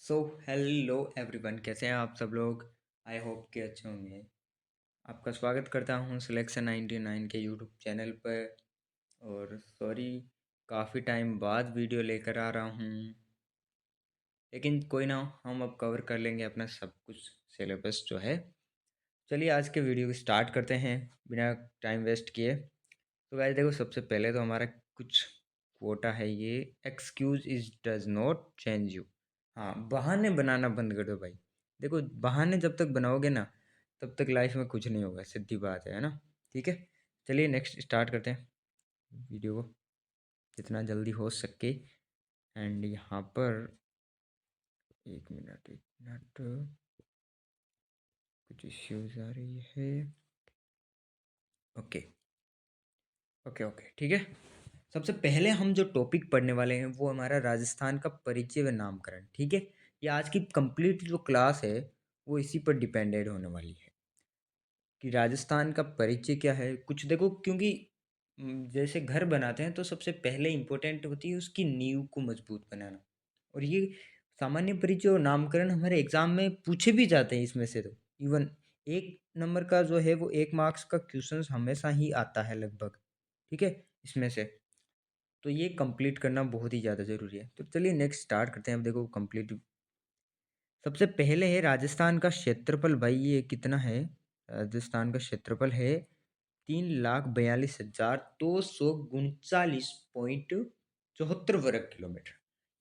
So hello everyone, कैसे हैं आप सब लोग। आई होप कि अच्छे होंगे। आपका स्वागत करता हूं सिलेक्शन 99 के यूट्यूब चैनल पर। और सॉरी, काफ़ी टाइम बाद वीडियो लेकर आ रहा हूं, लेकिन कोई ना, हम अब कवर कर लेंगे अपना सब कुछ सिलेबस जो है। चलिए आज के वीडियो को स्टार्ट करते हैं बिना टाइम वेस्ट किए। तो गाइस देखो, सबसे पहले तो हमारा कुछ कोटा है ये, excuse is does not change you. हाँ, बहाने बनाना बंद कर दो भाई। देखो, बहाने जब तक बनाओगे ना, तब तक लाइफ में कुछ नहीं होगा, सीधी बात है ना। ठीक है, चलिए नेक्स्ट स्टार्ट करते हैं वीडियो को जितना जल्दी हो सके। एंड यहाँ पर एक मिनट कुछ इश्यूज आ रही है। ओके ओके ओके, ठीक है। सबसे पहले हम जो टॉपिक पढ़ने वाले हैं वो हमारा राजस्थान का परिचय व नामकरण। ठीक है, ये आज की कंप्लीट जो क्लास है वो इसी पर डिपेंडेड होने वाली है कि राजस्थान का परिचय क्या है। कुछ देखो, क्योंकि जैसे घर बनाते हैं तो सबसे पहले इम्पोर्टेंट होती है उसकी नींव को मजबूत बनाना। और ये सामान्य परिचय और नामकरण हमारे एग्जाम में पूछे भी जाते हैं इसमें से। तो इवन 1 नंबर का जो है वो 1 मार्क्स का क्वेश्चन हमेशा ही आता है लगभग। ठीक है, इसमें से तो ये कंप्लीट करना बहुत ही ज़्यादा ज़रूरी है। तो चलिए नेक्स्ट स्टार्ट करते हैं। अब देखो कंप्लीट, सबसे पहले है राजस्थान का क्षेत्रफल। भाई ये कितना है? राजस्थान का क्षेत्रफल है 3,42,239.74 वर्ग किलोमीटर।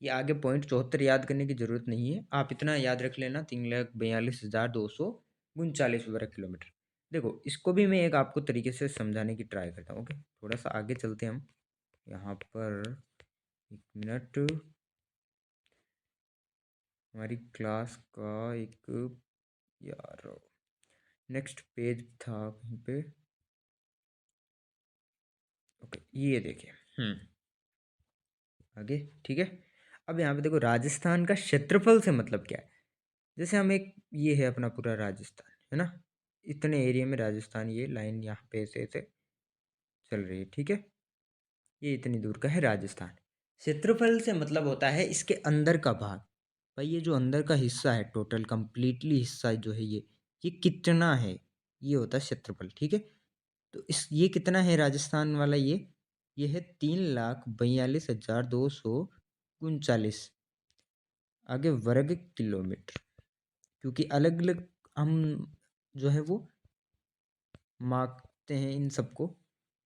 ये आगे पॉइंट 74 याद करने की जरूरत नहीं है, आप इतना याद रख लेना, 3,42,239 वर्ग किलोमीटर। देखो, इसको भी मैं एक आपको तरीके से समझाने की ट्राई करता हूँ। ओके, थोड़ा सा आगे चलते हैं हम यहाँ पर। एक मिनट, हमारी क्लास का एक, यार, नेक्स्ट पेज था कहीं पे। ओके, ये देखिए। आगे, ठीक है। अब यहाँ पे देखो, राजस्थान का क्षेत्रफल से मतलब क्या है। जैसे हम एक, ये है अपना पूरा राजस्थान, है ना। इतने एरिया में राजस्थान, ये लाइन यहाँ पे ऐसे चल रही है। ठीक है, ये इतनी दूर का है राजस्थान। क्षेत्रफल से मतलब होता है इसके अंदर का भाग। भाई ये जो अंदर का हिस्सा है, टोटल कंप्लीटली हिस्सा जो है ये कितना है, ये होता है क्षेत्रफल। ठीक है, तो इस, ये कितना है राजस्थान वाला, ये है 3,42,239। आगे वर्ग किलोमीटर, क्योंकि अलग अलग हम जो है वो मापते हैं इन सबको।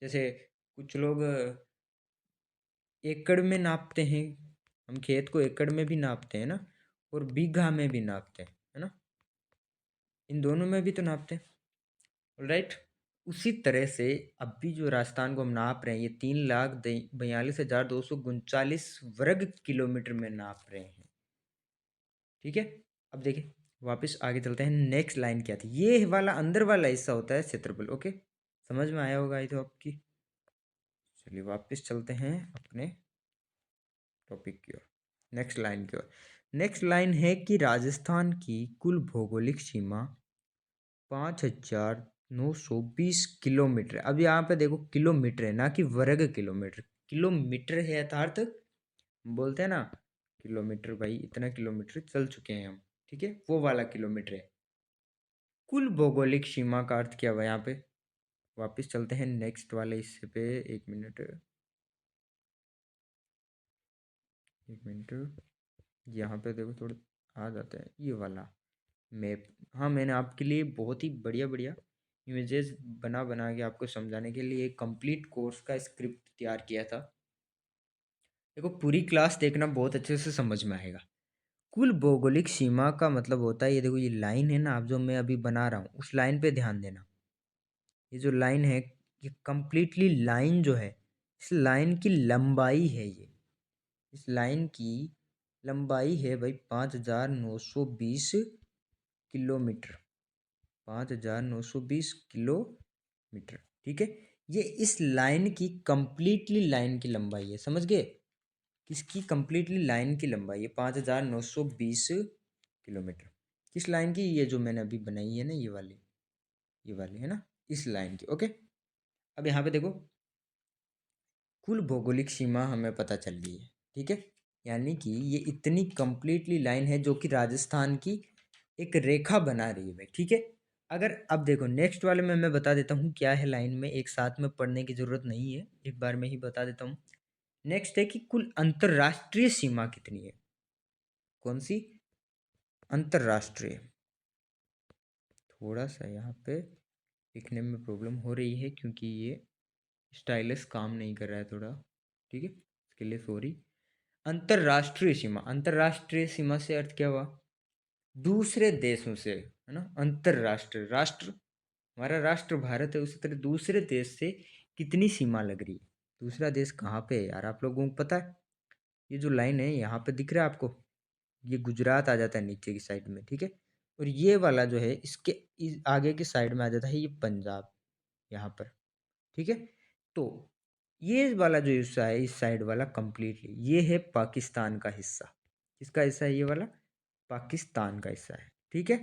जैसे कुछ लोग एकड़ में नापते हैं, हम खेत को एकड़ में भी नापते हैं ना, और बीघा में भी नापते हैं, है ना। इन दोनों में भी तो नापते हैं, राइट। उसी तरह से अब भी जो राजस्थान को हम नाप रहे हैं, ये 3,42,239 वर्ग किलोमीटर में नाप रहे हैं। ठीक है, अब देखिए वापस आगे चलते हैं। नेक्स्ट लाइन क्या थी, ये वाला अंदर वाला हिस्सा होता है क्षेत्रफल। ओके, समझ में आया होगा ये तो आपकी। चलिए वापस चलते हैं अपने टॉपिक की ओर, नेक्स्ट लाइन की ओर। नेक्स्ट लाइन है कि राजस्थान की कुल भौगोलिक सीमा 5,920 किलोमीटर। अब यहाँ पे देखो किलोमीटर है, ना कि वर्ग किलोमीटर। किलोमीटर है अर्थात, बोलते हैं ना किलोमीटर, भाई इतना किलोमीटर चल चुके हैं हम। ठीक है, वो वाला किलोमीटर है। कुल भौगोलिक सीमा का अर्थ क्या हुआ यहाँ पे। वापस चलते हैं नेक्स्ट वाले हिस्से पे। एक मिनट, एक मिनट, यहाँ पे देखो थोड़ा आ जाता है ये वाला मैप। हाँ, मैंने आपके लिए बहुत ही बढ़िया बढ़िया इमेजेस बना बना के आपको समझाने के लिए एक कंप्लीट कोर्स का स्क्रिप्ट तैयार किया था। देखो, पूरी क्लास देखना, बहुत अच्छे से समझ में आएगा। कुल भौगोलिक सीमा का मतलब होता है, ये देखो, ये लाइन है ना, आप जो मैं अभी बना रहा हूँ उस लाइन पे ध्यान देना। ये जो लाइन है, ये कंप्लीटली लाइन जो है, इस लाइन की लंबाई है ये। इस लाइन की लंबाई है भाई 5,920 किलोमीटर। 5,920 किलोमीटर। ठीक है, ये इस लाइन की कंप्लीटली लाइन की लंबाई है, समझ गए। किसकी कंप्लीटली लाइन की लंबाई है 5,920 किलोमीटर। किस लाइन की? ये जो मैंने अभी बनाई है ना, ये वाली है ना, इस लाइन की। ओके, अब यहाँ पे देखो, कुल भौगोलिक सीमा हमें पता चल गई है। ठीक है, यानी कि ये इतनी कंप्लीटली लाइन है जो कि राजस्थान की एक रेखा बना रही है भाई, ठीक है। अगर अब देखो नेक्स्ट वाले में मैं बता देता हूँ क्या है लाइन में, एक साथ में पढ़ने की जरूरत नहीं है, एक बार में ही बता देता हूँ। नेक्स्ट है कि कुल अंतरराष्ट्रीय सीमा कितनी है। कौन सी? अंतरराष्ट्रीय। थोड़ा सा यहाँ पे लिखने में प्रॉब्लम हो रही है क्योंकि ये स्टाइलस काम नहीं कर रहा है थोड़ा, ठीक है, इसके लिए सॉरी। अंतरराष्ट्रीय सीमा, अंतरराष्ट्रीय सीमा से अर्थ क्या हुआ? दूसरे देशों से, है ना। अंतरराष्ट्रीय, राष्ट्र, हमारा राष्ट्र भारत है, उसी तरह दूसरे देश से कितनी सीमा लग रही है। दूसरा देश कहाँ पे है यार, आप लोगों को पता है? ये जो लाइन है यहाँ पे दिख रहा है आपको, ये गुजरात आ जाता है नीचे की साइड में, ठीक है। और ये वाला जो है इसके आगे की साइड में आ जाता है ये पंजाब, यहाँ पर, ठीक है। तो ये वाला जो हिस्सा है इस साइड वाला कंप्लीटली ये है पाकिस्तान का हिस्सा। किसका हिस्सा है ये वाला? पाकिस्तान का हिस्सा है, ठीक है।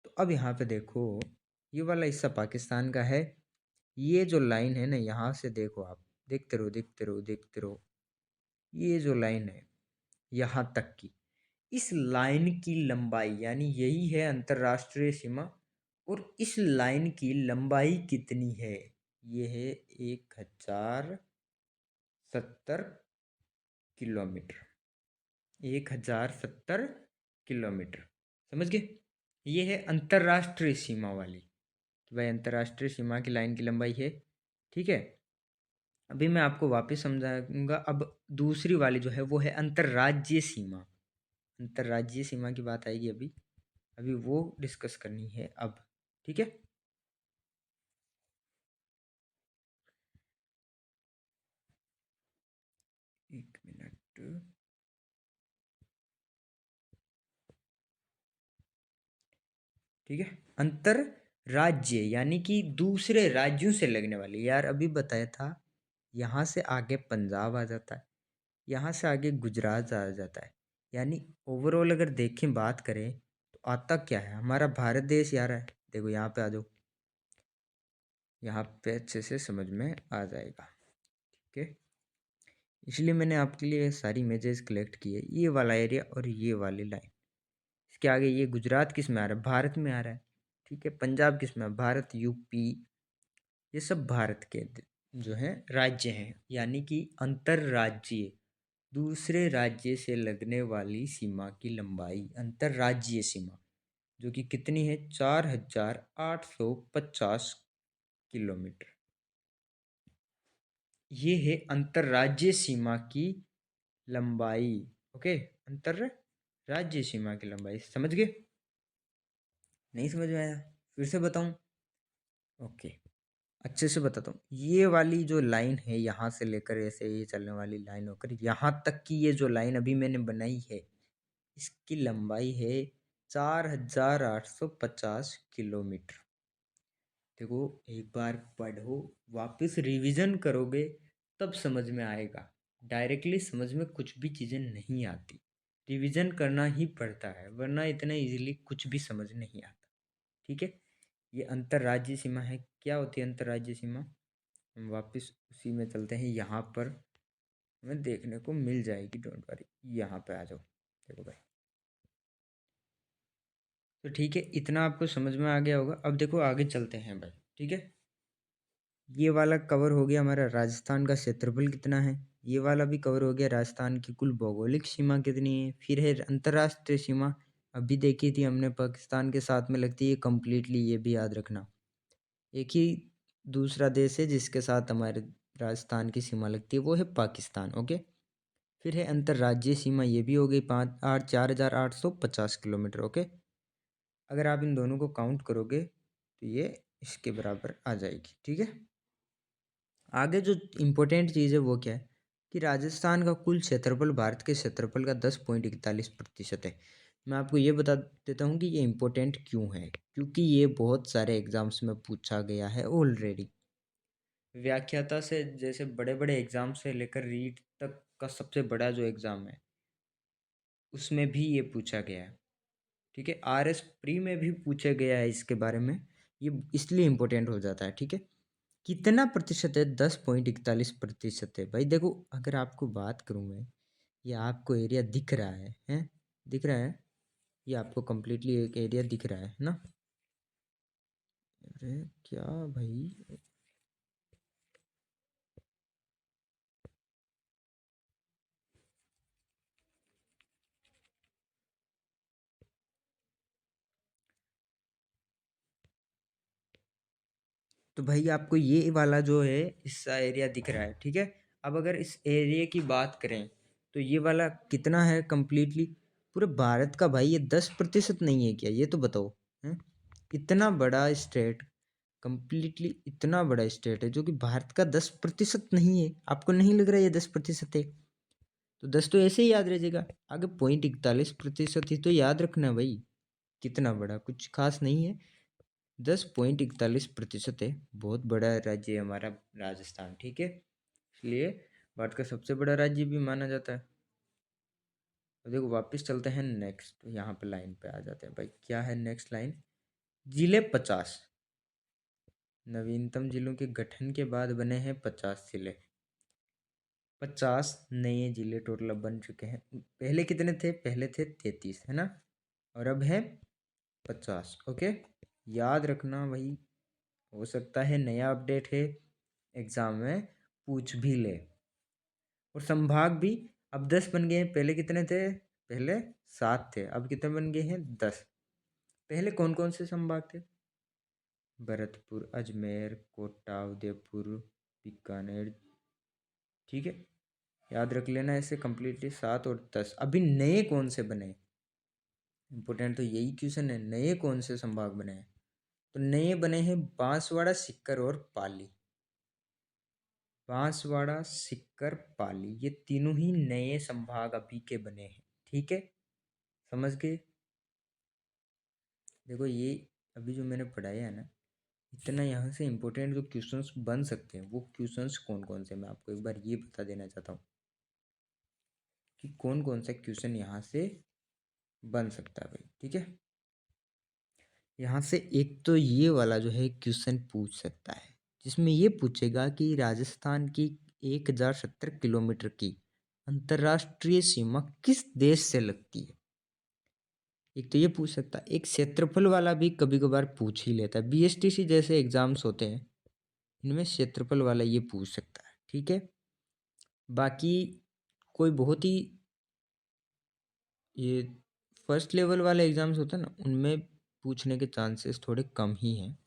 तो अब यहाँ पे देखो, ये वाला हिस्सा पाकिस्तान का है। ये जो लाइन है ना, यहाँ से देखो आप, देखते रहो देखते रहो देखते रहो, ये जो लाइन है यहाँ तक की, इस लाइन की लंबाई, यानी यही है अंतरराष्ट्रीय सीमा, और इस लाइन की लंबाई कितनी है? ये है 1070 किलोमीटर। 1070 किलोमीटर, समझ गए? ये है अंतरराष्ट्रीय सीमा वाली, कि भाई अंतरराष्ट्रीय सीमा की लाइन की लंबाई है, ठीक है। अभी मैं आपको वापस समझाऊंगा। अब दूसरी वाली जो है वो है अंतर्राज्यीय सीमा। अंतर्राज्यीय सीमा की बात आएगी अभी, अभी वो डिस्कस करनी है अब, ठीक है। एक मिनट, ठीक है। अंतर राज्य यानी कि दूसरे राज्यों से लगने वाली, यार अभी बताया था, यहाँ से आगे पंजाब आ जाता है, यहाँ से आगे गुजरात आ जाता है। यानी ओवरऑल अगर देखें बात करें तो आता क्या है, हमारा भारत देश यार है। देखो यहाँ पे आ जाओ, यहाँ पे अच्छे से समझ में आ जाएगा, ठीक है। इसलिए मैंने आपके लिए सारी इमेजेस कलेक्ट की है, ये वाला एरिया और ये वाली लाइन। इसके आगे ये गुजरात किस में आ रहा है? भारत में आ रहा है, ठीक है। पंजाब किस में? भारत, यूपी, ये सब भारत के जो हैं राज्य हैं। यानी कि अंतर्राज्यीय, दूसरे राज्य से लगने वाली सीमा की लंबाई, अंतर्राज्यीय सीमा, जो कि कितनी है? 4850 किलोमीटर। ये है अंतर्राज्यीय सीमा की लंबाई, ओके। अंतर्राज्यीय सीमा की लंबाई, समझ गए? नहीं समझ में आया? फिर से बताऊं? ओके, अच्छे से बताता हूँ। ये वाली जो लाइन है यहाँ से लेकर ऐसे ये चलने वाली लाइन होकर यहाँ तक की, ये जो लाइन अभी मैंने बनाई है, इसकी लंबाई है 4850 किलोमीटर। देखो, एक बार पढ़ो, वापस रिवीजन करोगे तब समझ में आएगा। डायरेक्टली समझ में कुछ भी चीज़ें नहीं आती, रिवीजन करना ही पड़ता है, वरना इतना इजीली कुछ भी समझ नहीं आता, ठीक है। ये अंतर्राज्यीय सीमा है। क्या होती है अंतर्राज्यीय सीमा? हम वापस उसी में चलते हैं, यहाँ पर हमें देखने को मिल जाएगी, डोंट वरी। यहाँ पे आ जाओ, देखो भाई, तो ठीक है, इतना आपको समझ में आ गया होगा। अब देखो आगे चलते हैं भाई, ठीक है। ये वाला कवर हो गया हमारा राजस्थान का क्षेत्रफल कितना है, ये वाला भी कवर हो गया राजस्थान की कुल भौगोलिक सीमा कितनी है। फिर है अंतर्राष्ट्रीय सीमा, अभी देखी थी हमने, पाकिस्तान के साथ में लगती है कंप्लीटली, ये भी याद रखना। एक ही दूसरा देश है जिसके साथ हमारे राजस्थान की सीमा लगती है, वो है पाकिस्तान, ओके। फिर है अंतर्राज्यीय सीमा, ये भी हो गई 4850 किलोमीटर, ओके। अगर आप इन दोनों को काउंट करोगे तो ये इसके बराबर आ जाएगी, ठीक है। आगे जो इम्पोर्टेंट चीज़ है वो क्या है कि राजस्थान का कुल क्षेत्रफल भारत के क्षेत्रफल का 10.41% है। मैं आपको ये बता देता हूँ कि ये इम्पोर्टेंट क्यों है, क्योंकि ये बहुत सारे एग्जाम्स में पूछा गया है ऑलरेडी। व्याख्याता से जैसे बड़े बड़े एग्जाम से लेकर रीट तक का सबसे बड़ा जो एग्ज़ाम है उसमें भी ये पूछा गया है, ठीक है। RS प्री में भी पूछा गया है इसके बारे में, ये इसलिए इम्पोर्टेंट हो जाता है, ठीक है। कितना प्रतिशत है? 10.41% है भाई। देखो अगर आपको बात करूँ मैं ये आपको एरिया दिख रहा है, हैं? दिख रहा है? ये आपको कंप्लीटली एक एरिया दिख रहा है ना? अरे क्या भाई? तो भाई आपको ये वाला जो है इसका एरिया दिख रहा है, ठीक है। अब अगर इस एरिया की बात करें तो ये वाला कितना है कंप्लीटली? पूरे भारत का भाई ये 10% नहीं है क्या? ये तो बताओ। हैं? इतना बड़ा स्टेट, कंप्लीटली इतना बड़ा स्टेट है जो कि भारत का 10% नहीं है। आपको नहीं लग रहा है ये 10% है? तो 10 तो ऐसे ही याद रह जाएगा। आगे 0.41% ही तो याद रखना भाई। कितना बड़ा, कुछ खास नहीं है। 10.41% है। बहुत बड़ा राज्य है हमारा राजस्थान, ठीक है। इसलिए भारत का सबसे बड़ा राज्य भी माना जाता है। अब देखो वापस चलते हैं नेक्स्ट, यहाँ पे लाइन पे आ जाते हैं भाई। क्या है नेक्स्ट लाइन? जिले 50। नवीनतम जिलों के गठन के बाद बने हैं 50 जिले। 50 नए जिले टोटल अब बन चुके हैं। पहले कितने थे? पहले थे 33, है ना? और अब है 50। ओके, याद रखना भाई। हो सकता है नया अपडेट है, एग्जाम में पूछ भी ले। और संभाग भी अब 10 बन गए हैं। पहले कितने थे? पहले 7 थे, अब कितने बन गए हैं? 10। पहले कौन कौन से संभाग थे? भरतपुर, अजमेर, कोटा, उदयपुर, बीकानेर, ठीक है। याद रख लेना ऐसे कंप्लीटली 7 और 10। अभी नए कौन से बने? इंपोर्टेंट तो यही क्वेश्चन है, नए कौन से संभाग बने हैं? तो नए बने हैं बांसवाड़ा, सीकर और पाली। बांसवाड़ा, सीकर, पाली, ये तीनों ही नए संभाग अभी के बने हैं, ठीक है। समझ गए? देखो ये अभी जो मैंने पढ़ाया है ना, इतना यहाँ से इम्पोर्टेंट जो क्वेश्चंस बन सकते हैं वो क्वेश्चंस कौन कौन से, मैं आपको एक बार ये बता देना चाहता हूँ कि कौन कौन सा क्वेश्चन यहाँ से बन सकता है भाई, ठीक है। यहाँ से एक तो ये वाला जो है क्वेश्चन पूछ सकता है, जिसमें ये पूछेगा कि राजस्थान की 1070 किलोमीटर की अंतर्राष्ट्रीय सीमा किस देश से लगती है। एक तो ये पूछ सकता है। एक क्षेत्रफल वाला भी कभी कभार पूछ ही लेता है, बीएसटीसी जैसे एग्जाम्स होते हैं इनमें क्षेत्रफल वाला ये पूछ सकता है, ठीक है। बाकी कोई बहुत ही ये फर्स्ट लेवल वाले एग्जाम्स होते हैं ना, उनमें पूछने के चांसेस थोड़े कम ही हैं,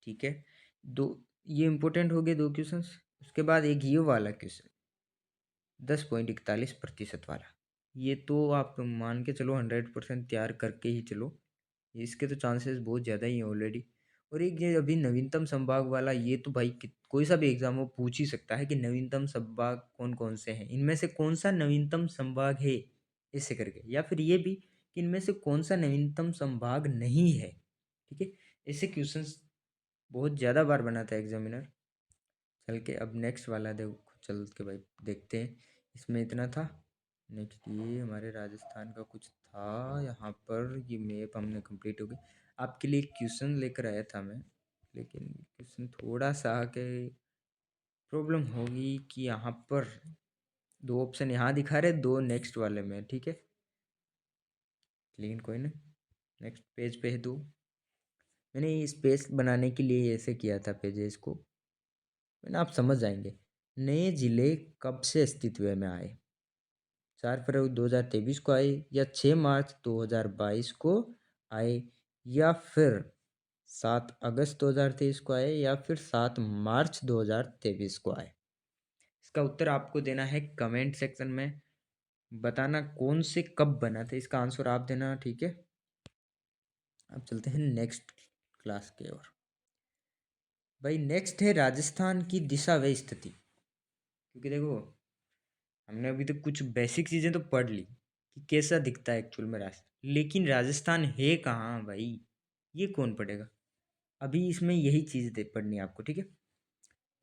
ठीक है। दो ये इंपॉर्टेंट हो गए दो क्वेश्चंस। उसके बाद एक ये वाला क्वेश्चन 10.41% वाला, ये तो आप मान के चलो 100% तैयार करके ही चलो, इसके तो चांसेस बहुत ज़्यादा ही हैं ऑलरेडी। और एक ये अभी नवीनतम संभाग वाला, ये तो भाई कोई सा भी एग्जाम हो पूछ ही सकता है कि नवीनतम संभाग कौन कौन से हैं, इनमें से कौन सा नवीनतम संभाग है, ऐसे करके। या फिर ये भी कि इनमें से कौन सा नवीनतम संभाग नहीं है, ठीक है। ऐसे क्वेश्चंस बहुत ज़्यादा बार बनाता है एग्जामिनर। चल के अब नेक्स्ट वाला देखो, चल के भाई देखते हैं। इसमें इतना था। नेक्स्ट ये हमारे राजस्थान का कुछ था यहाँ पर, ये मैप हमने कंप्लीट हो गई। आपके लिए क्वेश्चन लेकर आया था मैं, लेकिन क्वेश्चन थोड़ा सा के प्रॉब्लम होगी कि यहाँ पर दो ऑप्शन यहाँ दिखा रहे, दो नेक्स्ट वाले में, ठीक है। लेकिन कोई ना, नेक्स्ट पेज पे है दो। मैंने स्पेस बनाने के लिए ऐसे किया था पेजेस को, मैंने आप समझ जाएंगे। नए जिले कब से अस्तित्व में आए? 4 फरवरी 2023 को आए, या 6 मार्च 2022 को आए, या फिर 7 अगस्त 2023 को आए, या फिर 7 मार्च 2023 को आए? इसका उत्तर आपको देना है कमेंट सेक्शन में। बताना कौन से कब बना था, इसका आंसर आप देना, ठीक है। अब चलते हैं नेक्स्ट क्लास की ओर। भाई नेक्स्ट है राजस्थान की दिशा व स्थिति। क्योंकि देखो हमने अभी तक कुछ बेसिक चीज़ें तो पढ़ ली कि कैसा दिखता है एक्चुअल में राजस्थान, लेकिन राजस्थान है कहाँ भाई, ये कौन पढ़ेगा? अभी इसमें यही चीज़ पढ़नी है आपको, ठीक है।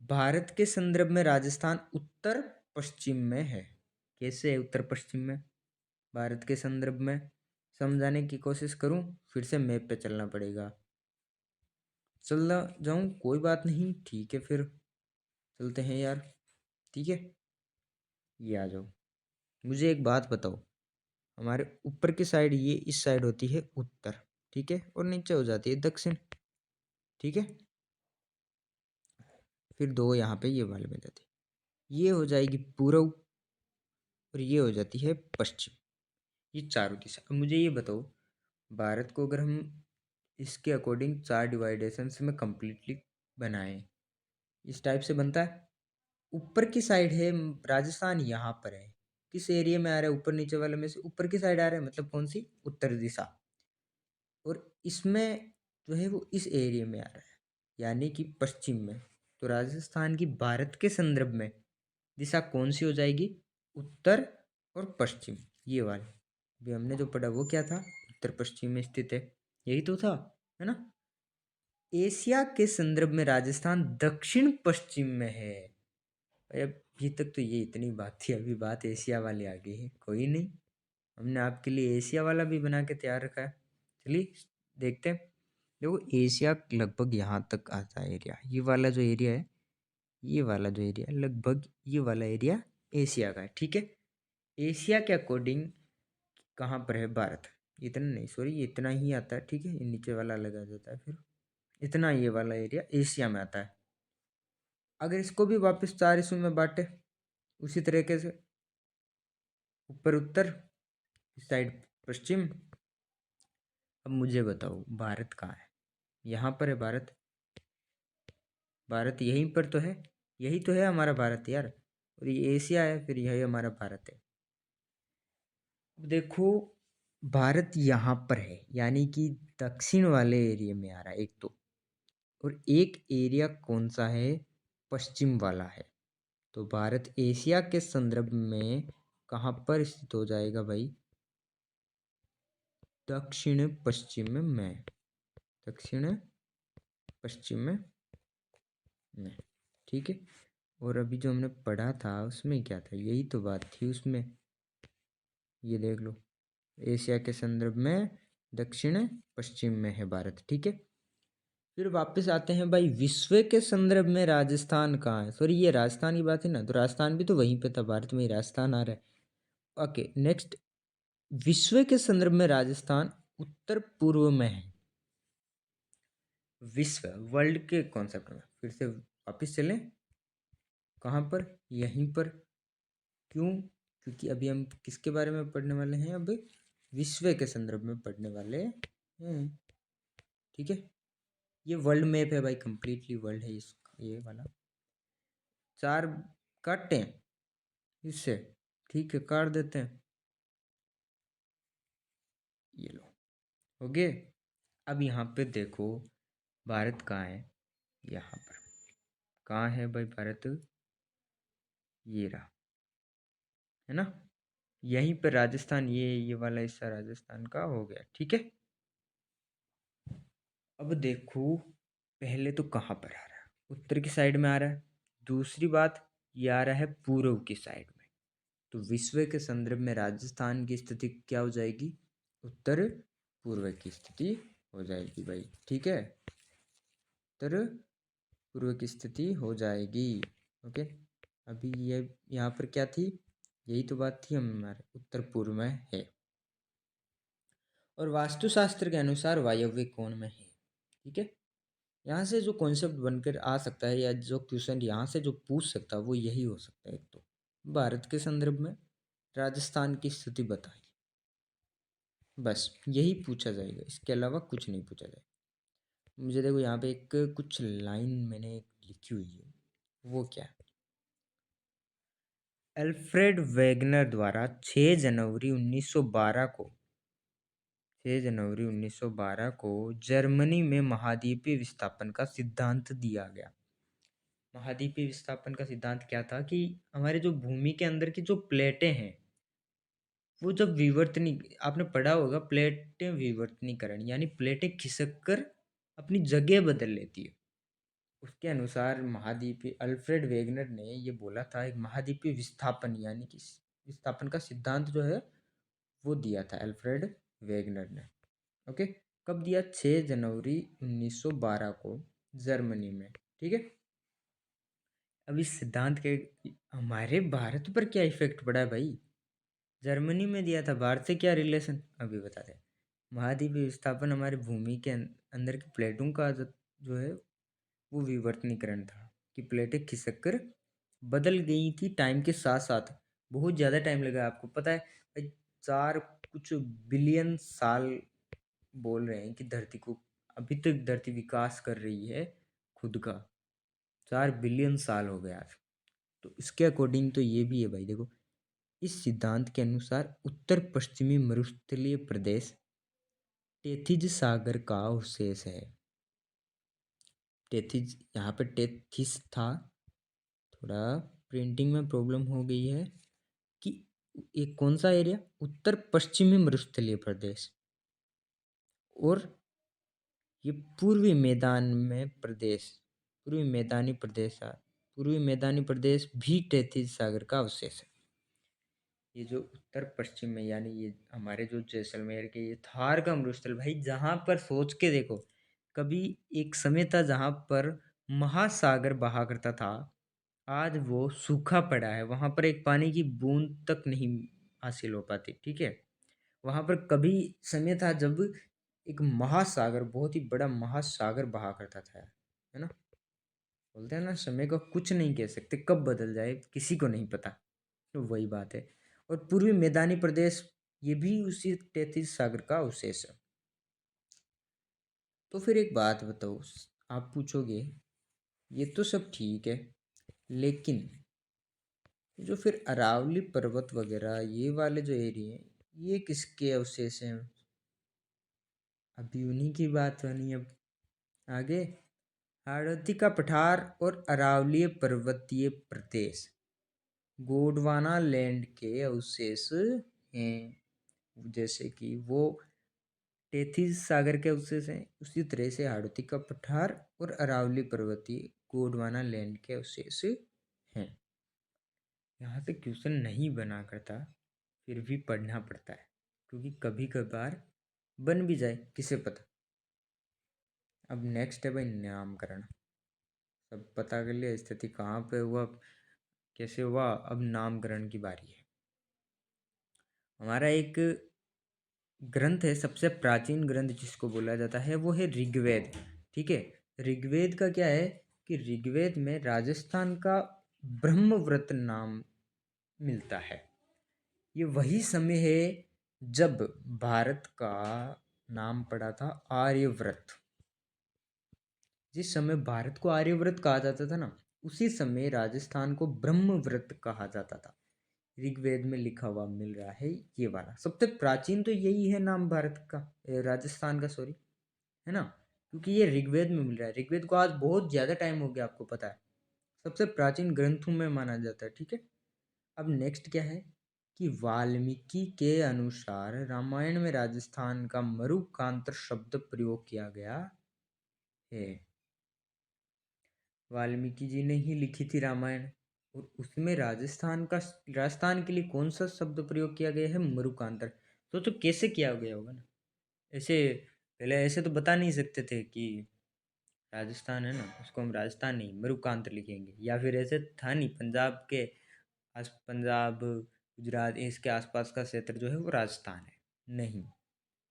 भारत के संदर्भ में राजस्थान उत्तर पश्चिम में है। कैसे है उत्तर पश्चिम में भारत के संदर्भ में? समझाने की कोशिश करूं, फिर से मैप पे चलना पड़ेगा। चलना जाऊं, कोई बात नहीं, ठीक है, फिर चलते हैं यार, ठीक है। ये आ जाओ। मुझे एक बात बताओ, हमारे ऊपर की साइड ये इस साइड होती है उत्तर, ठीक है, और नीचे हो जाती है दक्षिण, ठीक है। फिर दो यहाँ पे ये वाले मिल जाते हैं, ये हो जाएगी पूर्व और ये हो जाती है पश्चिम। ये चारों दिशा। अब मुझे ये बताओ, भारत को अगर हम इसके अकॉर्डिंग चार डिवाइडेशंस में कंप्लीटली बनाएं, इस टाइप से बनता है। ऊपर की साइड है राजस्थान, यहाँ पर है, किस एरिया में आ रहा है, ऊपर नीचे वाले में से ऊपर की साइड आ रहा है, मतलब कौन सी, उत्तर दिशा। और इसमें जो है वो इस एरिया में आ रहा है, यानी कि पश्चिम में। तो राजस्थान की भारत के संदर्भ में दिशा कौन सी हो जाएगी, उत्तर और पश्चिम, ये वाली। अभी हमने जो पढ़ा वो क्या था, उत्तर पश्चिम में स्थित है, यही तो था, है ना। एशिया के संदर्भ में राजस्थान दक्षिण पश्चिम में है। अभी तक तो ये इतनी बात थी, अभी बात एशिया वाली आ गई है। कोई नहीं, हमने आपके लिए एशिया वाला भी बना के तैयार रखा है। चलिए देखते हैं। देखो, एशिया लगभग यहाँ तक आता है एरिया, ये वाला जो एरिया है, ये वाला जो एरिया है, लगभग ये वाला एरिया एशिया का है, ठीक है। एशिया के अकॉर्डिंग कहाँ पर है भारत, इतना नहीं, सॉरी, ये इतना ही आता है, ठीक है। ये नीचे वाला अलग आ जाता है, फिर इतना ये वाला एरिया एशिया में आता है। अगर इसको भी वापस चार हिस्सों में बांटे उसी तरीके से, ऊपर उत्तर, इस साइड पश्चिम। अब मुझे बताओ, भारत कहाँ है, यहाँ पर है भारत। भारत यहीं पर तो है, यही तो है हमारा भारत यार। और ये एशिया है, फिर यही हमारा भारत है। अब देखो, भारत यहाँ पर है, यानी कि दक्षिण वाले एरिया में आ रहा है एक तो, और एक एरिया कौन सा है, पश्चिम वाला है। तो भारत एशिया के संदर्भ में कहाँ पर स्थित हो जाएगा भाई, दक्षिण पश्चिम में, दक्षिण पश्चिम में, ठीक है। और अभी जो हमने पढ़ा था उसमें क्या था, यही तो बात थी उसमें, ये देख लो, एशिया के संदर्भ में दक्षिण पश्चिम में है भारत, ठीक है। फिर वापस आते हैं भाई, विश्व के संदर्भ में राजस्थान कहाँ है। सॉरी, ये राजस्थान की बात है ना, तो राजस्थान भी तो वहीं पे था, भारत में ही राजस्थान आ रहा है। ओके, नेक्स्ट, विश्व के संदर्भ में राजस्थान उत्तर पूर्व में है। विश्व, वर्ल्ड के कॉन्सेप्ट में फिर से वापस चलें, कहाँ पर, यहीं पर। क्यों, क्योंकि अभी हम किसके बारे में पढ़ने वाले हैं, अब विश्व के संदर्भ में पढ़ने वाले हैं, ठीक है। ये वर्ल्ड मैप है भाई, कंप्लीटली वर्ल्ड है इसका, ये वाला। चार काटते हैं इससे, ठीक है, काट देते हैं, ये लो, हो गए। अब यहाँ पे देखो, भारत कहाँ है, यहाँ पर। कहाँ है भाई भारत, ये रहा, है ना। यहीं पर राजस्थान, ये वाला हिस्सा राजस्थान का हो गया, ठीक है। अब देखो, पहले तो कहाँ पर आ रहा है, उत्तर की साइड में आ रहा है। दूसरी बात, ये आ रहा है पूर्व की साइड में। तो विश्व के संदर्भ में राजस्थान की स्थिति क्या हो जाएगी, उत्तर पूर्व की स्थिति हो जाएगी भाई, ठीक है। उत्तर पूर्व की स्थिति हो जाएगी, ओके। अभी ये यहाँ पर क्या थी, यही तो बात थी, हमारे उत्तर पूर्व में है। और वास्तुशास्त्र के अनुसार वायव्य कोण में है, ठीक है। यहाँ से जो कॉन्सेप्ट बनकर आ सकता है, या जो क्वेश्चन यहाँ से जो पूछ सकता है, वो यही हो सकता है। एक तो भारत के संदर्भ में राजस्थान की स्थिति बताइए, बस यही पूछा जाएगा, इसके अलावा कुछ नहीं पूछा जाएगा। मुझे देखो, यहाँ पे एक कुछ लाइन मैंने एक लिखी हुई है, वो क्या है, अल्फ्रेड वेगनर द्वारा 6 जनवरी 1912 को, 6 जनवरी 1912 को जर्मनी में महाद्वीपीय विस्थापन का सिद्धांत दिया गया। महाद्वीपीय विस्थापन का सिद्धांत क्या था कि हमारे जो भूमि के अंदर की जो प्लेटें हैं, वो जब विवर्तनी, आपने पढ़ा होगा, प्लेटें विवर्तनीकरण, यानी प्लेटें खिसक कर अपनी जगह बदल लेती है। उसके अनुसार महाद्वीपीय, अल्फ्रेड वेगनर ने ये बोला था, एक महाद्वीपीय विस्थापन यानी कि विस्थापन का सिद्धांत जो है वो दिया था अल्फ्रेड वेगनर ने, ओके। कब दिया, 6 जनवरी 1912 को जर्मनी में, ठीक है। अब इस सिद्धांत के हमारे भारत पर क्या इफेक्ट पड़ा है भाई, जर्मनी में दिया था। भारत से क्या रिलेशन, अभी बता दे। महाद्वीप विस्थापन हमारी भूमि के अंदर की प्लेटों का जो है वो विवर्तनीकरण था कि प्लेटें खिसक कर बदल गई थी टाइम के साथ साथ। बहुत ज़्यादा टाइम लगा, आपको पता है भाई। 4 कुछ बिलियन साल बोल रहे हैं कि धरती को, अभी तक धरती विकास कर रही है खुद का। 4 बिलियन साल हो गए आज। तो इसके अकॉर्डिंग तो ये भी है भाई, देखो इस सिद्धांत के अनुसार उत्तर पश्चिमी मरुस्थलीय प्रदेश टेथिज सागर का अवशेष है। टेथिज, यहाँ पे टेथिस था, थोड़ा प्रिंटिंग में प्रॉब्लम हो गई है कि एक कौन सा एरिया, उत्तर पश्चिमी मरुस्थलीय प्रदेश, और ये पूर्वी मैदान में प्रदेश, पूर्वी मैदानी प्रदेश, पूर्वी मैदानी प्रदेश भी टेथिस सागर का अवशेष है। ये जो उत्तर पश्चिम में, यानी ये हमारे जो जैसलमेर के ये थार का मरुस्थल भाई, जहाँ पर सोच के देखो, कभी एक समय था जहाँ पर महासागर बहा करता था, आज वो सूखा पड़ा है, वहां पर एक पानी की बूंद तक नहीं हासिल हो पाती। ठीक है, वहां पर कभी समय था जब एक महासागर, बहुत ही बड़ा महासागर बहा करता था, है ना। बोलते हैं ना, समय को कुछ नहीं कह सकते, कब बदल जाए किसी को नहीं पता। तो वही बात है। और पूर्वी मैदानी प्रदेश ये भी उसी तैतीस सागर का अवशेष है। तो फिर एक बात बताओ, आप पूछोगे ये तो सब ठीक है, लेकिन जो फिर अरावली पर्वत वगैरह ये वाले जो एरिया हैं, ये किसके अवशेष हैं? अभी उन्हीं की बात होनी है अब आगे। हाड़ौती का पठार और अरावलीय पर्वतीय प्रदेश गोंडवाना लैंड के अवशेष हैं। जैसे कि वो टेथिस सागर के अवशेष हैं, उसी तरह से हाड़ौती का पठार और अरावली पर्वतीय गोंडवाना लैंड के अवशेष हैं। यहाँ से क्वेश्चन नहीं बना करता, फिर भी पढ़ना पड़ता है, क्योंकि कभी कभार बन भी जाए, किसे पता। अब नेक्स्ट है भाई नामकरण। सब पता कर लिया, स्थिति कहाँ पे हुआ, कैसे हुआ, अब नामकरण की बारी है। हमारा एक ग्रंथ है, सबसे प्राचीन ग्रंथ जिसको बोला जाता है वो है ऋग्वेद। ठीक है, ऋग्वेद का क्या है कि ऋग्वेद में राजस्थान का ब्रह्मव्रत नाम मिलता है। ये वही समय है जब भारत का नाम पड़ा था आर्यव्रत। जिस समय भारत को आर्यव्रत कहा जाता था ना, उसी समय राजस्थान को ब्रह्मव्रत कहा जाता था। ऋग्वेद में लिखा हुआ मिल रहा है ये वाला। सबसे प्राचीन तो यही है नाम भारत का, राजस्थान का, सॉरी, है ना, क्योंकि ये ऋग्वेद में मिल रहा है। ऋग्वेद को आज बहुत ज़्यादा टाइम हो गया, आपको पता है, सबसे प्राचीन ग्रंथों में माना जाता है। ठीक है, अब नेक्स्ट क्या है कि वाल्मीकि के अनुसार रामायण में राजस्थान का मरुकांतर शब्द प्रयोग किया गया है। वाल्मीकि जी ने ही लिखी थी रामायण, और उसमें राजस्थान के लिए कौन सा शब्द प्रयोग किया गया है? मरुकांतर। तो कैसे किया गया होगा ना, ऐसे पहले ऐसे तो बता नहीं सकते थे कि राजस्थान है ना, उसको हम राजस्थान नहीं मरुकांतर लिखेंगे, या फिर ऐसे था नहीं, पंजाब के पंजाब गुजरात इसके आसपास का क्षेत्र जो है वो राजस्थान है, नहीं।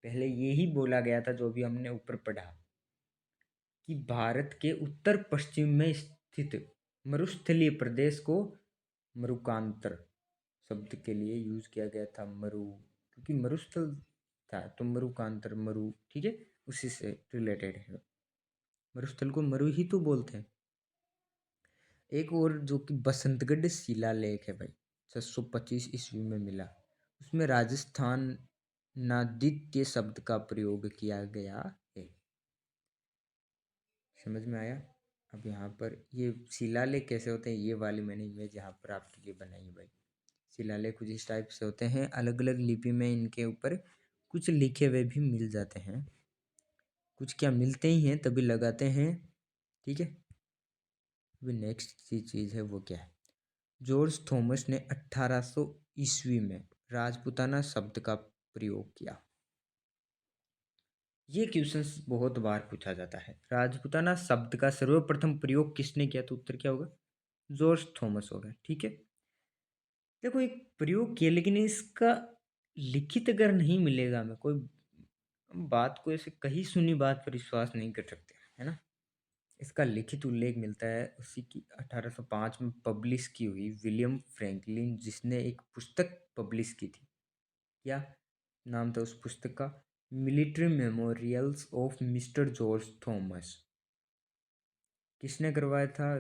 पहले ये ही बोला गया था, जो भी हमने ऊपर पढ़ा, कि भारत के उत्तर पश्चिम में स्थित मरुस्थलीय प्रदेश को मरुकांतर शब्द के लिए यूज किया गया था। मरु, क्योंकि मरुस्थल था तो मरुकांतर, मरु, ठीक है, उसी से रिलेटेड है। मरुस्थल को मरु ही तो बोलते हैं। एक और जो कि बसंतगढ़ शिलालेख है भाई, 625 ईस्वी में मिला, उसमें राजस्थान नादित्य शब्द का प्रयोग किया गया है। समझ में आया? अब यहाँ पर ये शिलालेख कैसे होते हैं, ये वाली मैंने इमेज यहाँ पर आपके लिए बनाई है भाई। शिलालेख कुछ इस टाइप से होते हैं, अलग अलग लिपि में इनके ऊपर कुछ लिखे हुए भी मिल जाते हैं, कुछ क्या मिलते ही हैं तभी लगाते हैं। ठीक है, अभी नेक्स्ट चीज़ है वो क्या है, जॉर्ज थॉमस ने 1800 ईस्वी में राजपूताना शब्द का प्रयोग किया। ये क्वेश्चन बहुत बार पूछा जाता है, राजपूताना शब्द का सर्वप्रथम प्रयोग किसने किया? तो उत्तर क्या होगा? जॉर्ज थॉमस होगा। ठीक है, देखो एक प्रयोग किया, लेकिन इसका लिखित अगर नहीं मिलेगा, हमें कोई बात को ऐसे कही सुनी बात पर विश्वास नहीं कर सकते, है ना। इसका लिखित उल्लेख मिलता है उसी की 1805 में पब्लिश की हुई विलियम फ्रैंकलिन, जिसने एक पुस्तक पब्लिश की थी। क्या नाम था उस पुस्तक का? Military memorials of mister George Thomas. किसने करवाया था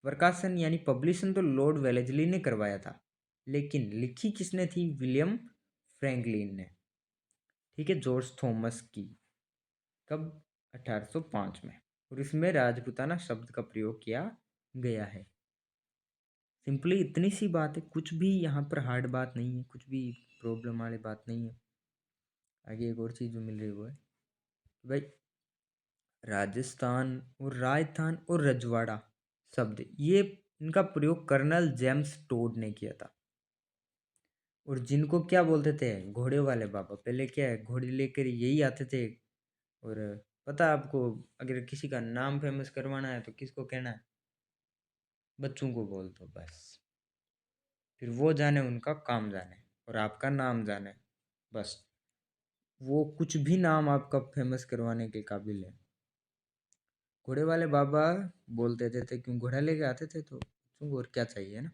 प्रकाशन, यानी पब्लिशन तो लॉर्ड वेलेस्ली ने करवाया था, लेकिन लिखी किसने थी? विलियम फ्रैंकलिन ने। ठीक है, जॉर्ज थॉमस की। कब? 1805 में। और इसमें राजपूताना शब्द का प्रयोग किया गया है। सिंपली इतनी सी बात है, कुछ भी यहाँ पर हार्ड बात नहीं है, कुछ भी प्रॉब्लम वाली बात नहीं है। आगे एक और चीज़ जो मिल रही है वो है भाई, राजस्थान और राजस्थान और रजवाड़ा शब्द, ये इनका प्रयोग कर्नल जेम्स टोड ने किया था। और जिनको क्या बोलते थे? घोड़े वाले बाबा। पहले क्या है, घोड़े लेकर यही आते थे। और पता है आपको, अगर किसी का नाम फेमस करवाना है तो किसको कहना है? बच्चों को बोल दो बस, फिर वो जाने उनका काम जाने और आपका नाम जाने, बस। वो कुछ भी नाम आपका फेमस करवाने के काबिल है। घोड़े वाले बाबा बोल देते थे, क्यों? घोड़ा लेके आते थे तो बच्चों को और क्या चाहिए ना।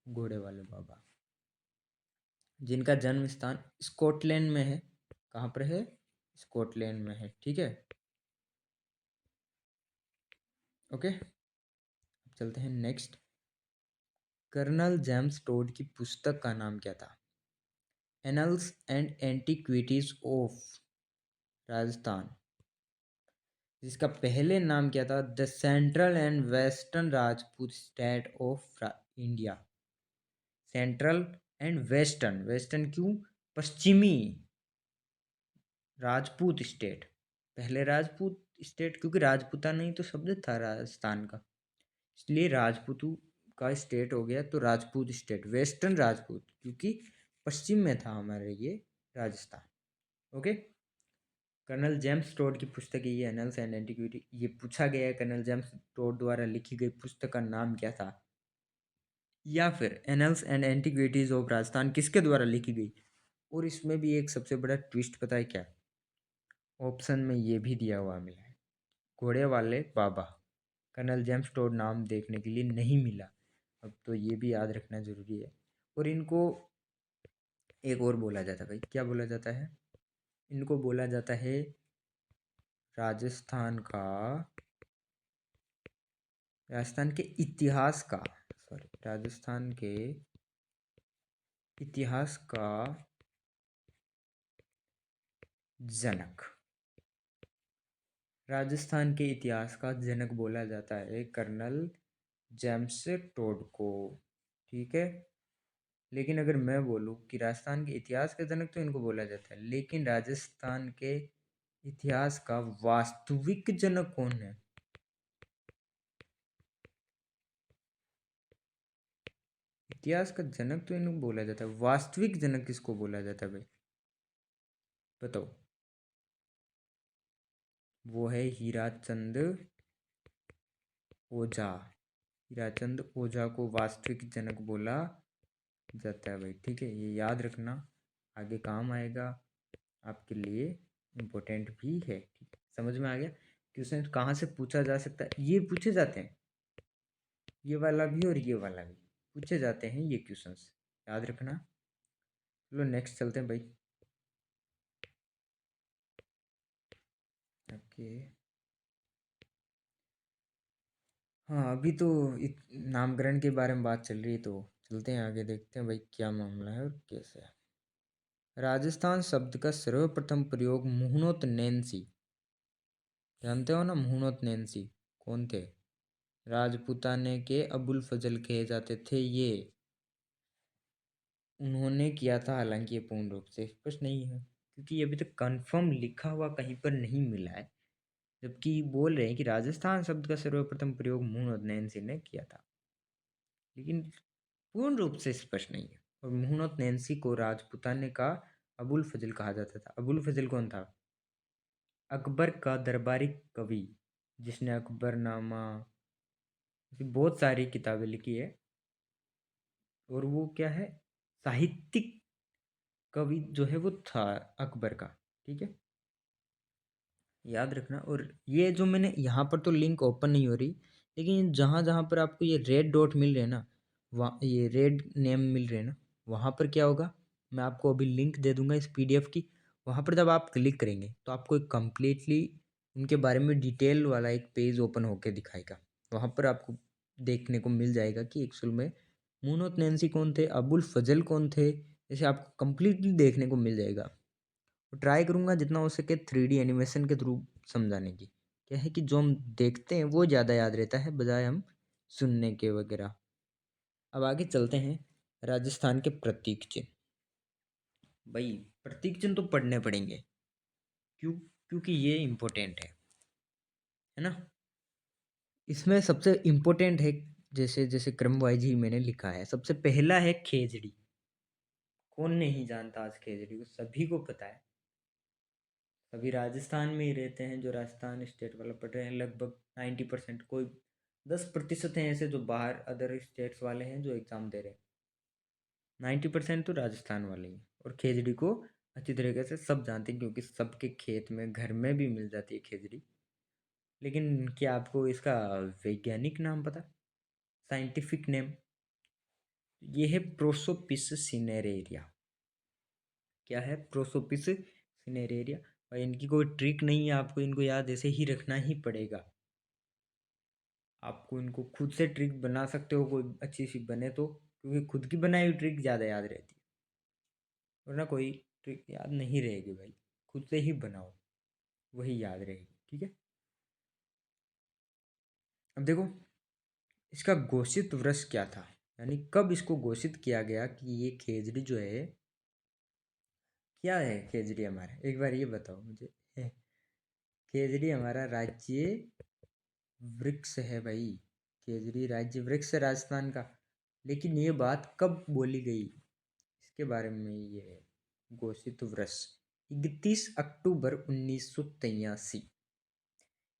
घोड़े वाले बाबा, जिनका जन्म स्थान स्कॉटलैंड में है। कहाँ पर है? स्कॉटलैंड में है। ठीक है, ओके। अब चलते हैं नेक्स्ट। कर्नल जेम्स टोड की पुस्तक का नाम क्या था? Annuls and antiquities of Rajasthan. जिसका पहले नाम क्या था? The central and western Rajput state of India. Central and western, western क्यों? पश्चिमी राजपूत स्टेट। पहले राजपूत स्टेट, क्योंकि राजपूताना ही तो शब्द था राजस्थान का, इसलिए राजपूतों का स्टेट हो गया, तो राजपूत स्टेट। वेस्टर्न राजपूत क्योंकि पश्चिम में था हमारे ये Rajasthan. Okay. Colonel James Tod की पुस्तक है ये, एनल्स एंड एंटीक्विटी। ये पूछा गया है कर्नल जेम्स टोड द्वारा लिखी गई पुस्तक का नाम क्या था, या फिर annuls and antiquities of Rajasthan किसके द्वारा लिखी गई। और इसमें भी एक सबसे बड़ा ट्विस्ट पता है क्या? ऑप्शन में ये भी दिया हुआ मिला है, घोड़े वाले बाबा। कर्नल जेम्स टोड नाम देखने के लिए नहीं मिला। अब तो ये भी याद रखना जरूरी है। और इनको एक और बोला जाता है भाई, क्या बोला जाता है? इनको बोला जाता है राजस्थान का, राजस्थान के इतिहास का, सॉरी, राजस्थान के इतिहास का जनक। राजस्थान के इतिहास का जनक बोला जाता है कर्नल जेम्स टोड को। ठीक है, लेकिन अगर मैं बोलूँ कि राजस्थान के इतिहास का जनक, तो इनको बोला जाता है, लेकिन राजस्थान के इतिहास का वास्तविक जनक कौन है? इतिहास का जनक तो इनको बोला जाता है, वास्तविक जनक किसको बोला जाता है भाई? बताओ। वो है हीराचंद ओझा। हीराचंद ओझा को वास्तविक जनक बोला जाता है भाई। ठीक है, ये याद रखना, आगे काम आएगा, आपके लिए इम्पोर्टेंट भी है। ठीक है, समझ में आ गया? क्वेश्चन कहाँ से पूछा जा सकता है? ये पूछे जाते हैं, ये वाला भी और ये वाला भी पूछे जाते हैं ये क्वेश्चंस, याद रखना। चलो नेक्स्ट चलते हैं भाई। ओके। हाँ, अभी तो नामकरण के बारे में बात चल रही है, तो चलते हैं आगे, देखते हैं भाई क्या मामला है और कैसे है। राजस्थान शब्द का सर्वप्रथम प्रयोग मुहनोत नैन्सी, जानते हो ना मुहनोत नैन्सी कौन थे? राजपूताने के अबुल फजल कहे जाते थे ये, उन्होंने किया था। हालांकि ये पूर्ण रूप से स्पष्ट नहीं है, क्योंकि अभी तक कंफर्म लिखा हुआ कहीं पर नहीं मिला है, जबकि बोल रहे हैं कि राजस्थान शब्द का सर्वप्रथम प्रयोग मुहम्मद नैन्सी ने किया था, लेकिन पूर्ण रूप से स्पष्ट नहीं है। और मुहम्मद नैन्सी को राजपूताने का अबुल फजल कहा जाता था। अबुल फजल कौन था? अकबर का दरबारी कवि, जिसने अकबरनामा, बहुत सारी किताबें लिखी है। और वो क्या है, साहित्यिक कवि जो है वो था अकबर का। ठीक है, याद रखना। और ये जो मैंने यहाँ पर तो लिंक ओपन नहीं हो रही, लेकिन जहाँ जहाँ पर आपको ये रेड डॉट मिल रहे हैं ना, वहाँ ये रेड नेम मिल रहे हैं ना, वहाँ पर क्या होगा, मैं आपको अभी लिंक दे दूंगा इस पीडीएफ की। वहाँ पर जब आप क्लिक करेंगे तो आपको एक कम्प्लीटली उनके बारे में डिटेल वाला एक पेज ओपन होकर दिखाएगा। वहाँ पर आपको देखने को मिल जाएगा कि एक्चुअल में मुनोत नैन्सी कौन थे, अबुल फजल कौन थे, जैसे आपको कम्प्लीटली देखने को मिल जाएगा। तो ट्राई करूँगा जितना हो सके 3D एनिमेशन के थ्रू समझाने की। क्या है कि जो हम देखते हैं वो ज़्यादा याद रहता है बजाय हम सुनने के वगैरह। अब आगे चलते हैं, राजस्थान के प्रतीक चिन्ह। भाई प्रतीक चिन्ह तो पढ़ने पड़ेंगे, क्यों, क्योंकि ये इम्पोर्टेंट है ना। इसमें सबसे इम्पोर्टेंट है, जैसे जैसे क्रम वाइज ही मैंने लिखा है। सबसे पहला है खेजड़ी। कौन नहीं जानता आज खेजड़ी को, सभी को पता है। सभी राजस्थान में ही रहते हैं जो राजस्थान स्टेट वाला पढ़ रहे हैं, लगभग 90%। कोई 10% हैं ऐसे जो बाहर अदर स्टेट्स वाले हैं जो एग्ज़ाम दे रहे हैं। 90% तो राजस्थान वाले ही। और खेजड़ी को अच्छी तरीके से सब जानते हैं, क्योंकि सबके खेत में घर में भी मिल जाती है खेजड़ी। लेकिन क्या आपको इसका वैज्ञानिक नाम पता, साइंटिफिक नेम? ये है प्रोसोपिस सिनेरेरिया। क्या है, प्रोसोपिस सिनेरेरिया। और इनकी कोई ट्रिक नहीं है, आपको इनको याद ऐसे ही रखना ही पड़ेगा। आपको इनको खुद से ट्रिक बना सकते हो, कोई अच्छी सी बने तो, क्योंकि खुद की बनाई हुई ट्रिक ज़्यादा याद रहती है, वरना कोई ट्रिक याद नहीं रहेगी भाई। खुद से ही बनाओ, वही याद रहेगी। ठीक है, अब देखो इसका घोषित वर्ष क्या था, यानी कब इसको घोषित किया गया कि ये खेजड़ी जो है, क्या है खेजड़ी हमारा, एक बार ये बताओ मुझे। खेजड़ी हमारा राज्य वृक्ष है भाई। केजरी राज्य वृक्ष है राजस्थान का। लेकिन ये बात कब बोली गई, इसके बारे में ये घोषित वर्ष 31 अक्टूबर 1983।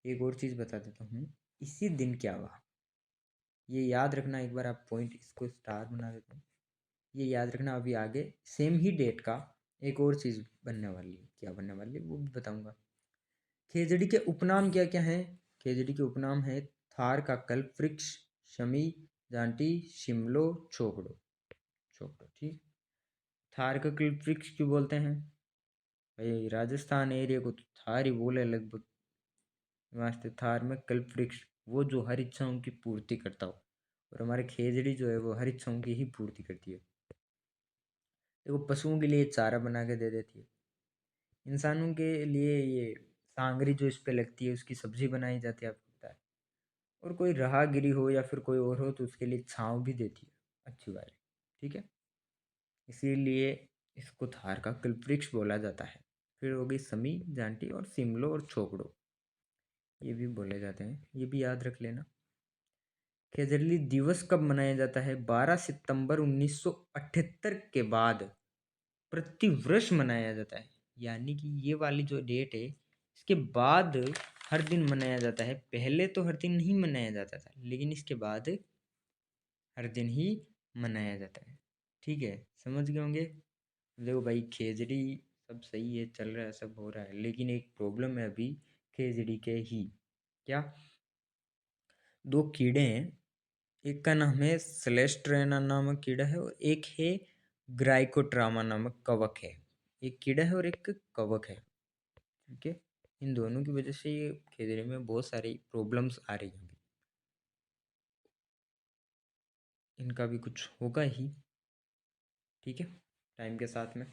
एक और चीज़ बता देता हूँ, इसी दिन क्या हुआ, ये याद रखना। एक बार आप पॉइंट इसको स्टार बना देता हूँ, ये याद रखना। अभी आगे सेम ही डेट का एक और चीज़ बनने वाली है, क्या बनने वाली है वो भी बताऊँगा। खेजड़ी के उपनाम क्या क्या हैं? खेजड़ी के उपनाम है थार का कल्प वृक्ष, शमी, जांटी, शिमलो, छोकड़ो। छोकड़ो ठीक। थार का कल्प वृक्ष क्यों बोलते हैं भाई, राजस्थान एरिया को तो थार ही बोले लगभग। वास्ते थार में कल्प वृक्ष, वो जो हर इच्छाओं की पूर्ति करता हो। और हमारे खेजड़ी जो है वो हर इच्छाओं की ही पूर्ति करती है। देखो पशुओं के लिए चारा बना के दे देती है, इंसानों के लिए ये सांगरी जो इस पे लगती है उसकी सब्जी बनाई जाती है, आपको पता है। और कोई राहगीरी हो या फिर कोई और हो तो उसके लिए छाँव भी देती है अच्छी वाली। ठीक है, इसीलिए इसको थार का कल्पवृक्ष बोला जाता है। फिर हो गई समी, जांटी और सिमलो और छोकड़ो, ये भी बोले जाते हैं, ये भी याद रख लेना। खेजड़ली दिवस कब मनाया जाता है? 12 सितंबर 1978 के बाद प्रतिवर्ष मनाया जाता है। यानी कि ये वाली जो डेट है इसके बाद हर दिन मनाया जाता है। पहले तो हर दिन नहीं मनाया जाता था, लेकिन इसके बाद हर दिन ही मनाया जाता है। ठीक है, समझ गए होंगे। देखो भाई खेजड़ी सब सही है, चल रहा है, सब हो रहा है, लेकिन एक प्रॉब्लम है अभी खेजड़ी के ही। क्या? दो कीड़े हैं, एक का नाम है सेलेस्ट्रेना नामक कीड़ा है, और एक है ग्राइकोट्रामा नामक कवक है। एक कीड़ा है और एक कवक है। ठीक है, इन दोनों की वजह से ये खेजड़ी में बहुत सारी प्रॉब्लम्स आ रही हैं। इनका भी कुछ होगा ही। ठीक है, टाइम के साथ में।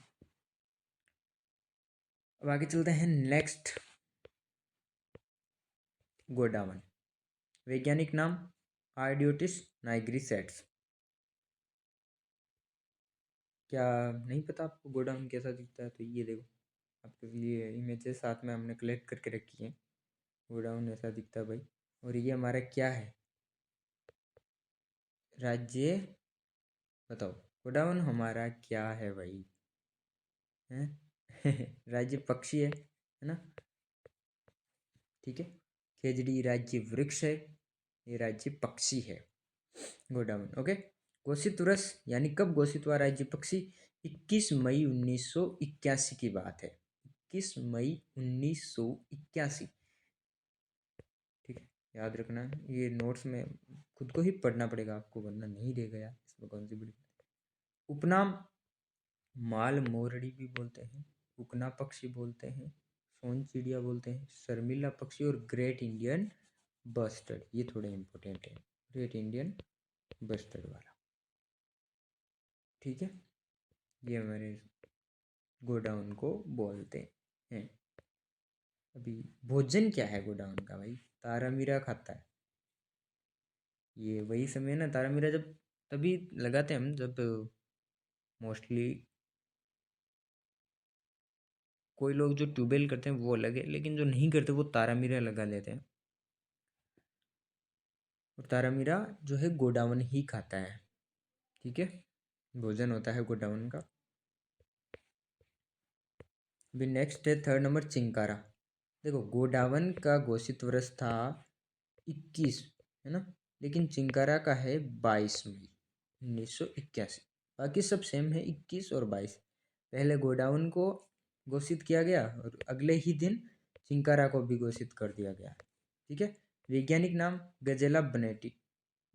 अब आगे चलते हैं नेक्स्ट, गोडावन। वैज्ञानिक नाम आइडियोटिस नाइग्रिसेट्स। क्या नहीं पता आपको गोडाउन कैसा दिखता है? तो ये देखो, आपके लिए इमेजेस साथ में हमने कलेक्ट करके रखी हैं। गोडाउन ऐसा दिखता है भाई। और ये हमारा क्या है, राज्य, बताओ। गोडाउन हमारा क्या है भाई, हैं? राज्य पक्षी है ना। ठीक है, खेजड़ी राज्य वृक्ष है, ये राज्य पक्षी है, गोडाउन। ओके, घोषित वर्ष यानी कब घोषित हुआ राज्य पक्षी? 21 मई 1981 की बात है। 21 मई 1981। ठीक है, याद रखना है, ये नोट्स में खुद को ही पढ़ना पड़ेगा आपको, वरना नहीं रहेगा यार इसमें कौन सी बड़ी। उपनाम माल मोरड़ी भी बोलते हैं, उकना पक्षी बोलते हैं, सोन चिड़िया बोलते हैं, शर्मिला पक्षी और ग्रेट इंडियन बस्टर्ड, ये थोड़े इंपॉर्टेंट है, ग्रेट इंडियन बस्टर्ड वाला। ठीक है, ये हमारे गोडाउन को बोलते हैं। अभी भोजन क्या है गोडाउन का भाई? तारामीरा खाता है। ये वही समय है ना तारामीरा, जब तभी लगाते हैं हम, जब मोस्टली कोई लोग जो ट्यूबवेल करते हैं वो लगे, लेकिन जो नहीं करते वो तारामीरा लगा लेते हैं। और तारामीरा जो है गोडाउन ही खाता है। ठीक है, भोजन होता है गोडाउन का। अभी नेक्स्ट है थर्ड नंबर चिंकारा। देखो गोडावन का घोषित वर्ष था 21, है ना, लेकिन चिंकारा का है 22 मई 1981। बाकी सब सेम है, 21 और 22। पहले गोडाउन को घोषित किया गया और अगले ही दिन चिंकारा को भी घोषित कर दिया गया। ठीक है, वैज्ञानिक नाम गजेला बनेटी,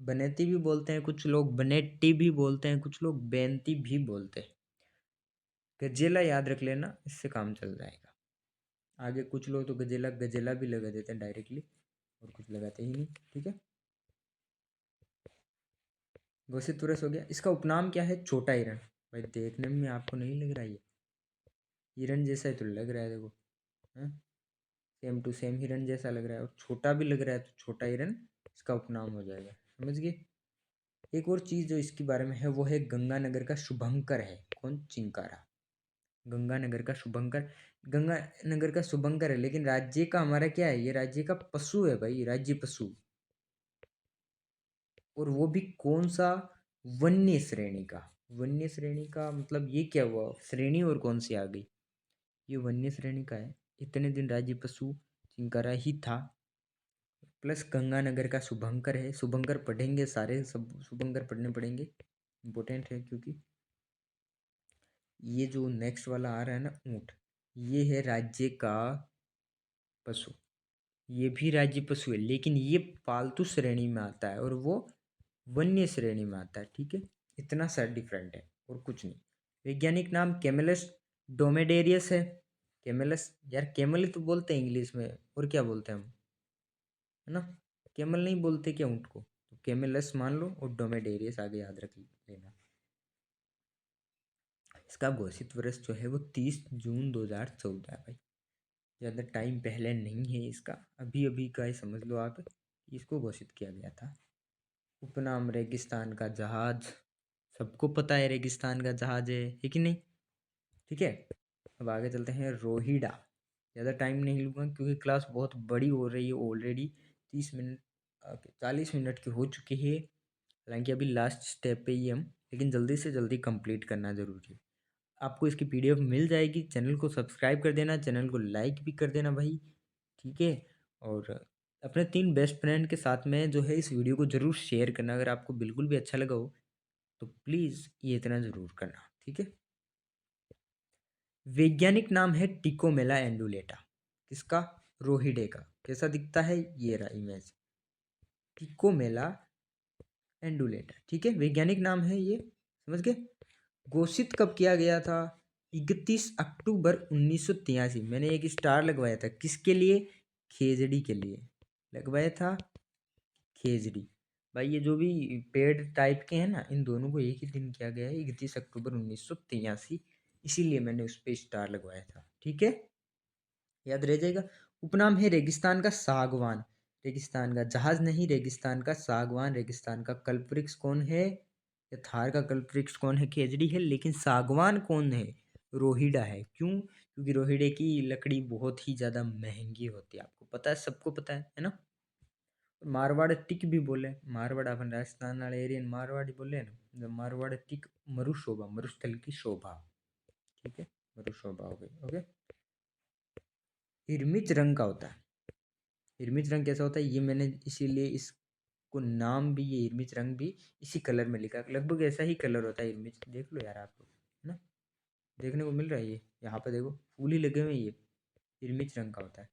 बनेती भी बोलते हैं कुछ लोग, बनेटी भी बोलते हैं कुछ लोग, बेंती भी बोलते हैं। गजेला याद रख लेना, इससे काम चल जाएगा। आगे कुछ लोग तो गजेला गजेला भी लगा देते हैं डायरेक्टली, और कुछ लगाते ही नहीं। ठीक है, घोषित तुरस हो गया। इसका उपनाम क्या है? छोटा हिरण। भाई देखने में आपको नहीं लग रहा है ये हिरण जैसा ही तो लग रहा है, देखो, हाँ, सेम टू सेम हिरण जैसा लग रहा है, और छोटा भी लग रहा है, तो छोटा हिरण इसका उपनाम हो जाएगा। समझ गए? एक और चीज़ जो इसके बारे में है वो है गंगानगर का शुभंकर है। कौन? चिंकारा। गंगानगर का शुभंकर, गंगानगर का शुभंकर है, लेकिन राज्य का हमारा क्या है? ये राज्य का पशु है भाई, राज्य पशु। और वो भी कौन सा? वन्य श्रेणी का। वन्य श्रेणी का मतलब ये क्या हुआ? श्रेणी और कौन सी आ गई? ये वन्य श्रेणी का है। इतने दिन राज्य पशु चिंकारा ही था, प्लस गंगानगर का शुभंकर है। शुभंकर पढ़ेंगे सारे, सब शुभंकर पढ़ने पड़ेंगे, इम्पोर्टेंट है। क्योंकि ये जो नेक्स्ट वाला आ रहा है ना, ऊंट, ये है राज्य का पशु। ये भी राज्य पशु है, लेकिन ये पालतू श्रेणी में आता है और वो वन्य श्रेणी में आता है। ठीक है, इतना सा डिफरेंट है और कुछ नहीं। वैज्ञानिक नाम कैमेलस डोमेडेरियस है। कैमेलस, यार कैमल ही तो बोलते हैं इंग्लिश में, और क्या बोलते हैं हम, है ना? कैमल नहीं बोलते क्या ऊँट को? तो कैमेलस मान लो, और डोमेडेरियस आगे याद रख लेना। इसका घोषित वर्ष जो है वो 30 जून 2014 है भाई, ज़्यादा टाइम पहले नहीं है इसका, अभी अभी का ही समझ लो आप, इसको घोषित किया गया था। उपनाम रेगिस्तान का जहाज, सबको पता है रेगिस्तान का जहाज है कि नहीं? ठीक है, अब आगे चलते हैं। रोहिड़ा, ज़्यादा टाइम नहीं लूँगा क्योंकि क्लास बहुत बड़ी हो रही है ऑलरेडी। 30 मिनट 40 मिनट की हो चुकी है, हालांकि अभी लास्ट स्टेप पे ही हम, लेकिन जल्दी से जल्दी कंप्लीट करना ज़रूरी है। आपको इसकी पीडीएफ मिल जाएगी, चैनल को सब्सक्राइब कर देना, चैनल को लाइक भी कर देना भाई। ठीक है, और अपने 3 बेस्ट फ्रेंड के साथ में जो है इस वीडियो को ज़रूर शेयर करना। अगर आपको बिल्कुल भी अच्छा लगा हो तो प्लीज़ ये इतना ज़रूर करना। ठीक है, वैज्ञानिक नाम है टिकोमेला एंडुलेटा। किसका? रोहिडे का। कैसा दिखता है? ये रहा इमेज, टिकोमेला एंडुलेटा। ठीक है, वैज्ञानिक नाम है ये, समझ गए? घोषित कब किया गया था? 31 अक्टूबर 1983। मैंने एक स्टार लगवाया था, किसके लिए? खेजड़ी के लिए लगवाया था, खेजड़ी। भाई ये जो भी पेड़ टाइप के हैं ना, इन दोनों को एक ही दिन किया गया है, 31 अक्टूबर 1983, इसीलिए मैंने उस पर स्टार लगवाया था। ठीक है, याद रह जाएगा। उपनाम है रेगिस्तान का सागवान। रेगिस्तान का जहाज नहीं, रेगिस्तान का सागवान। रेगिस्तान का कल्पवृक्ष कौन है? या थार का कल्पवृक्ष कौन है? खेजड़ी है, लेकिन सागवान कौन है? रोहिड़ा है। क्यों? क्योंकि रोहिड़े की लकड़ी बहुत ही ज़्यादा महंगी होती है, आपको पता है, सबको पता है ना? मारवाड़ टिक भी बोले, मारवाड़ अपन राजस्थान वाले एरियन मारवाड़ी बोले ना, मारवाड़ टिक मरुशोभा, मरुस्थल की शोभा। ठीक है, मरुशोभा हो गई। ओके, हिरमिच रंग का होता है। हिरमिच रंग कैसा होता है, ये मैंने इसीलिए इस को नाम भी, ये इर्मिच रंग भी इसी कलर में लिखा है। लगभग ऐसा ही कलर होता है इर्मिच, देख लो यार आप लोग, है ना, देखने को मिल रहा है। ये यहाँ पे देखो फूल ही लगे हुए हैं, ये इर्मिच रंग का होता है।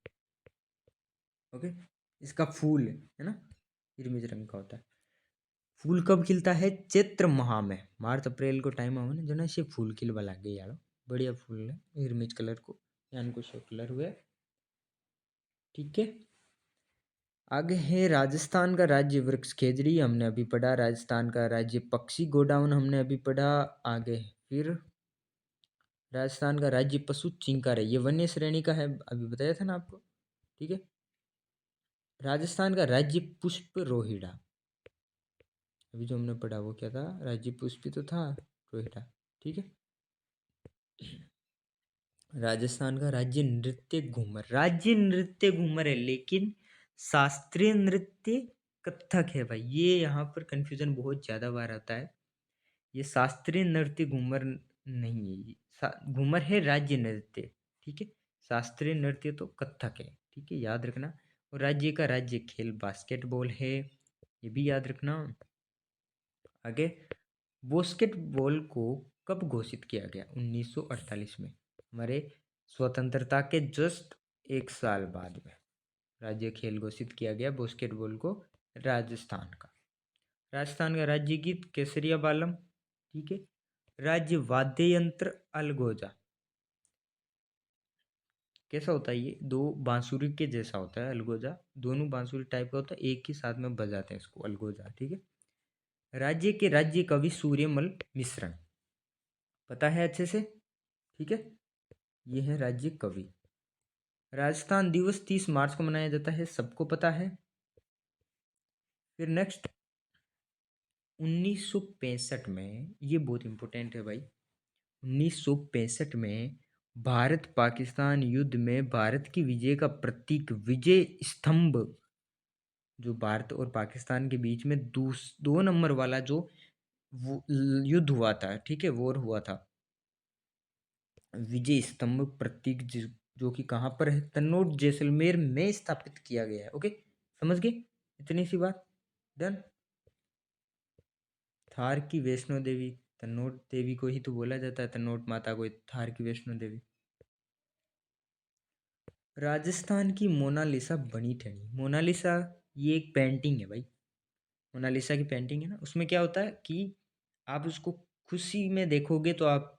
ओके, इसका फूल है ना, इर्मिच रंग का होता है। फूल कब खिलता है? चैत्र माह में, मार्च अप्रैल को टाइम हो ना जो ना, इसे फूल खिलवा लागे यार, बढ़िया फूल है इर्मिच कलर को, यानी को शो कलर हुए। ठीक है, आगे है राजस्थान का राज्य वृक्ष खेजड़ी, हमने अभी पढ़ा। राजस्थान का राज्य पक्षी गोडाउन हमने अभी पढ़ा। आगे फिर राजस्थान का राज्य पशु चिंकार है, ये वन्य श्रेणी का है, अभी बताया था ना आपको। ठीक है, राजस्थान का राज्य पुष्प रोहिड़ा, अभी जो हमने पढ़ा वो क्या था, राज्य पुष्प तो था रोहिड़ा। ठीक है, राजस्थान का राज्य नृत्य घूमर, राज्य नृत्य घूमर है, लेकिन शास्त्रीय नृत्य कथक है भाई। ये यहाँ पर कंफ्यूजन बहुत ज़्यादा बार आता है। ये शास्त्रीय नृत्य घूमर नहीं है, ये घूमर है राज्य नृत्य। ठीक है, शास्त्रीय नृत्य तो कथक है। ठीक है, याद रखना। और राज्य का राज्य खेल बास्केटबॉल है, ये भी याद रखना। आगे, बास्केटबॉल को कब घोषित किया गया? 1948 में, हमारे स्वतंत्रता के जस्ट एक साल बाद में राज्य खेल घोषित किया गया बास्केटबॉल को, राजस्थान का। राजस्थान का राज्य गीत केसरिया बालम। ठीक है, राज्य वाद्य यंत्र अलगोजा, कैसा होता है ये? दो बांसुरी के जैसा होता है अलगोजा, दोनों बांसुरी टाइप का होता है, एक ही साथ में बजाते हैं इसको, अलगोजा। ठीक है, राज्य के राज्य कवि सूर्यमल मिश्रण, पता है अच्छे से। ठीक है, ये है राज्य कवि। राजस्थान दिवस 30 मार्च को मनाया जाता है, सबको पता है। फिर नेक्स्ट, 1965 में, ये बहुत इंपॉर्टेंट है भाई, 1965 में भारत पाकिस्तान युद्ध में भारत की विजय का प्रतीक विजय स्तंभ, जो भारत और पाकिस्तान के बीच में 2 नंबर वाला जो वो युद्ध हुआ था, ठीक है, वॉर हुआ था, विजय स्तंभ प्रतीक जो कि कहाँ पर है? तन्नौर जैसलमेर में स्थापित किया गया है। ओके, समझ गए इतनी सी बात, डन। थार की वैष्णो देवी, तन्नौर देवी को ही तो बोला जाता है, तन्नौर माता को थार की वैष्णो देवी। राजस्थान की मोनालिसा बनी ठनी, मोनालिसा ये एक पेंटिंग है भाई, मोनालिसा की पेंटिंग है ना, उसमें क्या होता है कि आप उसको खुशी में देखोगे तो आप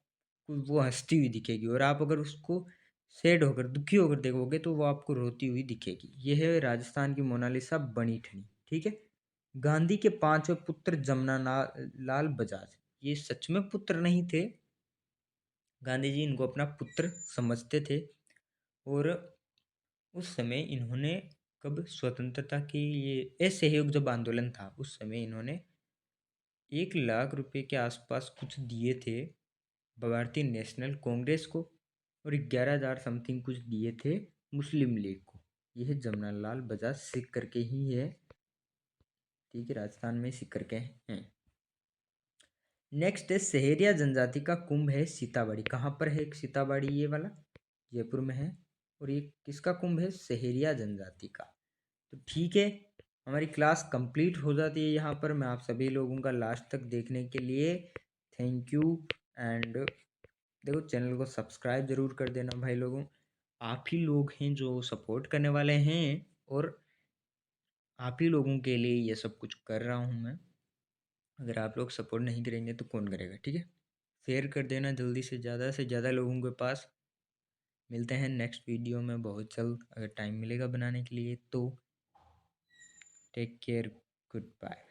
वो हंसती हुई दिखेगी, और आप अगर उसको सैड होकर दुखी होकर देखोगे तो वो आपको रोती हुई दिखेगी। ये है राजस्थान की मोनालिसा बनी ठनी। ठीक है, गांधी के 5वें पुत्र लाल बजाज, ये सच में पुत्र नहीं थे, गांधी जी इनको अपना पुत्र समझते थे। और उस समय इन्होंने, कब स्वतंत्रता की ये असहयोग जब आंदोलन था उस समय इन्होंने 1 लाख रुपए के आसपास कुछ दिए थे भारतीय नेशनल कांग्रेस को, और 11,000 समथिंग कुछ दिए थे मुस्लिम लीग को। यह जमनालाल बजाज सिख करके ही है। ठीक है, राजस्थान में सिख करके हैं। नेक्स्ट है सहरिया जनजाति का कुंभ है सीताबाड़ी, कहाँ पर है? एक सीताबाड़ी ये वाला जयपुर में है, और ये किसका कुंभ है? सहरिया जनजाति का। तो ठीक है, हमारी क्लास कंप्लीट हो जाती है यहाँ पर। मैं आप सभी लोगों का लास्ट तक देखने के लिए थैंक यू। एंड देखो, चैनल को सब्सक्राइब जरूर कर देना भाई लोगों, आप ही लोग हैं जो सपोर्ट करने वाले हैं, और आप ही लोगों के लिए ये सब कुछ कर रहा हूँ मैं। अगर आप लोग सपोर्ट नहीं करेंगे तो कौन करेगा? ठीक है, शेयर कर देना जल्दी से ज़्यादा लोगों के पास। मिलते हैं नेक्स्ट वीडियो में बहुत जल्द, अगर टाइम मिलेगा बनाने के लिए तो। Take care, good bye.